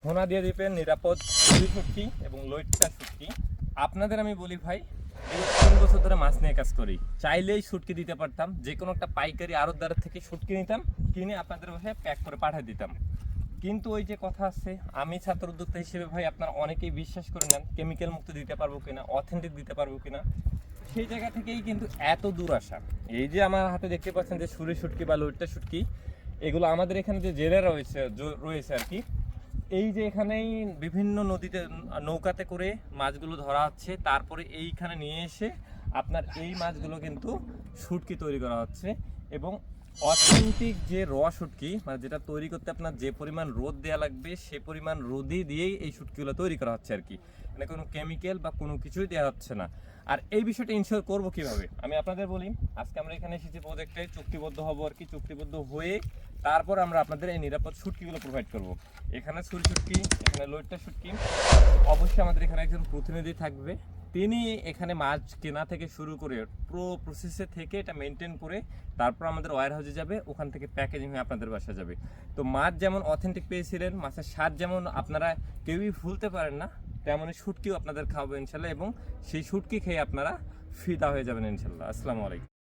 ধোনা দিয়ে দিবেন নিরাপদ রুই শুটকি এবং লইট্টা শুটকি। আপনাদের আমি বলি ভাই, এই 3 বছর ধরে মাছ নিয়ে কাজ করি, চাইলেই শুটকি দিতে পারতাম, যে কোনো একটা পাইকারি আড়তদার থেকে শুটকি নিতাম, কিনে আপনাদের বাসায় প্যাক করে পাঠিয়ে দিতাম। কিন্তু ওই যে কথা আছে, আমি ছাত্র উদ্যোক্তা হিসেবে ভাই আপনারা অনেকেই বিশ্বাস করে নেন কেমিক্যাল মুক্ত দিতে পারবো কিনা, অথেন্টিক দিতে পারবো কিনা, সেই জায়গা থেকেই কিন্তু এত দূর আসা। এই যে আমার হাতে দেখতে পাচ্ছেন যে সুরি শুটকি বা লইট্টা শুটকি, এগুলো আমাদের এখানে যে জেলে রয়েছে আর কি, এই যে এখানেই বিভিন্ন নদীতে নৌকাতে করে মাছগুলো ধরা হচ্ছে, তারপরে এইখানে নিয়ে এসে আপনার এই মাছগুলো কিন্তু শুটকি তৈরি করা হচ্ছে। এবং অথেন্টিক যে র শুটকি, মানে যেটা তৈরি করতে আপনার যে পরিমাণ রোদ দেওয়া লাগবে সে পরিমাণ রোদই দিয়েই এই শুটকিগুলো তৈরি করা হচ্ছে আর কি, মানে কোনো কেমিক্যাল বা কোনো কিছুই দেওয়া হচ্ছে না। আর এই বিষয়টা ইনশিওর করবো কিভাবে আমি আপনাদের বলি। আজকে আমরা এখানে এসেছি প্রজেক্টে চুক্তিবদ্ধ হব আর কি, চুক্তিবদ্ধ হয়ে তারপর আমরা আপনাদের এই নিরাপদ শুটকিগুলো প্রোভাইড করব। এখানে ছুরি শুটকি, এখানে লইট্টা শুটকি, অবশ্যই আমাদের এখানে একজন প্রতিনিধি থাকবে, তিনি এখানে মাছ কেনা থেকে শুরু করে পুরো প্রসেসে থেকে এটা মেনটেন করে তারপর আমাদের ওয়্যার হাউসে যাবে, ওখান থেকে প্যাকেজিং হয়ে আপনাদের বাসা যাবে। তো মাছ যেমন অথেন্টিক পেয়েছিলেন, মাছের স্বাদ যেমন আপনারা কেউই ভুলতে পারেন না, তেমনই শুটকিও আপনাদের খাওয়াবো ইনশাল্লাহ, এবং সেই শুটকি খেয়ে আপনারা ফিদা হয়ে যাবেন ইনশাল্লাহ। আসসালামু আলাইকুম।